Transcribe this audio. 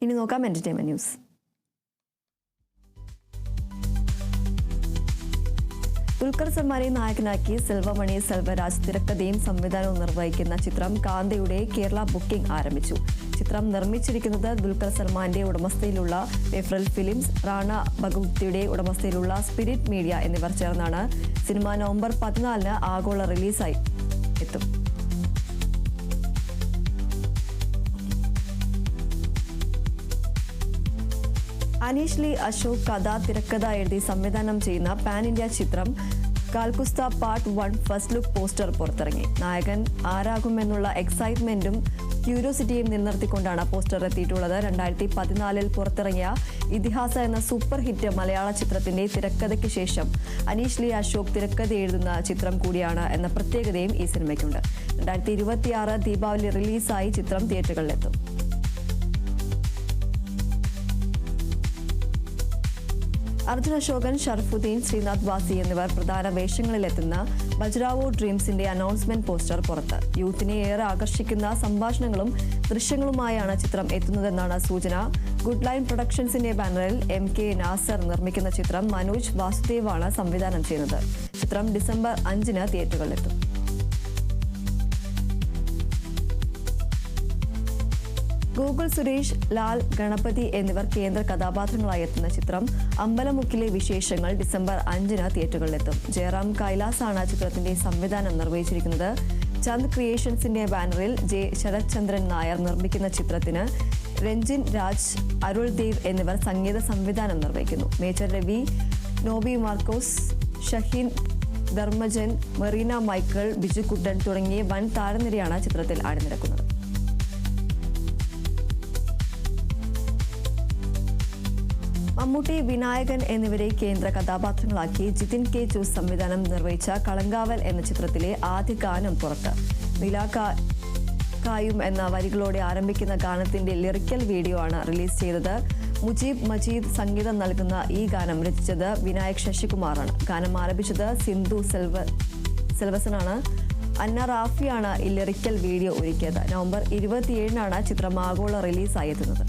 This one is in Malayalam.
ഇനി നോക്കാം എന്റർടൈൻമെന്റ് ന്യൂസ്. ദുൽഖർ സൽമാനെ നായകനാക്കി സെൽവമണി സെൽവരാജ് തിരക്കഥയും സംവിധാനവും നിർവഹിക്കുന്ന ചിത്രം കാന്തയുടെ കേരള ബുക്കിംഗ് ആരംഭിച്ചു. ചിത്രം നിർമ്മിച്ചിരിക്കുന്നത് ദുൽഖർ സൽമാന്റെ ഉടമസ്ഥയിലുള്ള വെഫ്രൽ ഫിലിംസ്, റാണ ഭഗവതിയുടെ ഉടമസ്ഥയിലുള്ള സ്പിരിറ്റ് മീഡിയ എന്നിവർ ചേർന്നാണ്. സിനിമ നവംബർ 14 ആഗോള റിലീസായി എത്തും. അനീഷ് ലീ അശോക് തിരക്കഥ എഴുതി സംവിധാനം ചെയ്യുന്ന പാൻ ഇന്ത്യ ചിത്രം കാൽകുസ്ത പാർട്ട് 1 ഫസ്റ്റ് ലുക്ക് പോസ്റ്റർ പുറത്തിറങ്ങി. നായകൻ ആരാകുമെന്നുള്ള എക്സൈറ്റ്മെന്റും ക്യൂരിയോസിറ്റിയും നിലനിർത്തിക്കൊണ്ടാണ് പോസ്റ്റർ എത്തിയിട്ടുള്ളത്. 2014 പുറത്തിറങ്ങിയ ഇതിഹാസ എന്ന സൂപ്പർ ഹിറ്റ് മലയാള ചിത്രത്തിന്റെ തിരക്കഥയ്ക്ക് ശേഷം അനീഷ് ലീ അശോക് തിരക്കഥ എഴുതുന്ന ചിത്രം കൂടിയാണ് എന്ന പ്രത്യേകതയും ഈ സിനിമയ്ക്കുണ്ട്. 2026 ദീപാവലി റിലീസായി ചിത്രം തിയേറ്ററുകളിലെത്തും. അർജുൻ അശോകൻ, ഷർഫുദ്ദീൻ, ശ്രീനാഥ് വാസി എന്നിവർ പ്രധാന വേഷങ്ങളിലെത്തുന്ന ബജ്രാവോ ഡ്രീംസിന്റെ അനൗൺസ്മെന്റ് പോസ്റ്റർ പുറത്ത്. യൂത്തിനെ ഏറെ ആകർഷിക്കുന്ന സംഭാഷണങ്ങളും ദൃശ്യങ്ങളുമായാണ് ചിത്രം എത്തുന്നതെന്നാണ് സൂചന. ഗുഡ് ലൈൻ പ്രൊഡക്ഷൻസിന്റെ ബാനറിൽ MK നാസർ നിർമ്മിക്കുന്ന ചിത്രം മനോജ് വാസുദേവാണ് സംവിധാനം ചെയ്യുന്നത്. ചിത്രം ഡിസംബർ 5 തിയേറ്ററുകളിലെത്തും. ഗൂഗിൾ സുരേഷ്, ലാൽ, ഗണപതി എന്നിവർ കേന്ദ്ര കഥാപാത്രങ്ങളായി എത്തുന്ന ചിത്രം അമ്പലമുക്കിലെ വിശേഷങ്ങൾ ഡിസംബർ 5 തിയേറ്ററുകളിലെത്തും. ജയറാം കൈലാസാണ് ചിത്രത്തിന്റെ സംവിധാനം നിർവഹിച്ചിരിക്കുന്നത്. ചന്ദ് ക്രിയേഷൻസിന്റെ ബാനറിൽ ശരത് ചന്ദ്രൻ നായർ നിർമ്മിക്കുന്ന ചിത്രത്തിന് രഞ്ജിൻ രാജ്, അരുൾ ദേവ് എന്നിവർ സംഗീത സംവിധാനം നിർവഹിക്കുന്നു. മേജർ രവി, നോബി മാർക്കോസ്, ഷഹീൻ, ധർമ്മജൻ, മെറീന മൈക്കിൾ, ബിജുക്കുട്ടൻ തുടങ്ങിയ വൻ താരനിരയാണ് ചിത്രത്തിൽ അണിനിരക്കുന്നത്. മമ്മൂട്ടി, വിനായകൻ എന്നിവരെ കേന്ദ്ര കഥാപാത്രങ്ങളാക്കി ജിതിൻ K. ജോസ് സംവിധാനം നിർവഹിച്ച കളങ്കാവൽ എന്ന ചിത്രത്തിലെ ആദ്യ ഗാനം പുറത്ത്. നിലാക്കായും എന്ന വരികളോടെ ആരംഭിക്കുന്ന ഗാനത്തിന്റെ ലിറിക്കൽ വീഡിയോ ആണ് റിലീസ് ചെയ്തത്. മുജീബ് മജീദ് സംഗീതം നൽകുന്ന ഈ ഗാനം രചിച്ചത് വിനായക് ശശികുമാറാണ്. ഗാനം ആലപിച്ചത് സിന്ധു സെൽവസനാണ്. അന്ന റാഫിയാണ് ഈ ലിറിക്കൽ വീഡിയോ ഒരുക്കിയത്. നവംബർ 27 ചിത്രം ആഗോള റിലീസായി എത്തുന്നത്.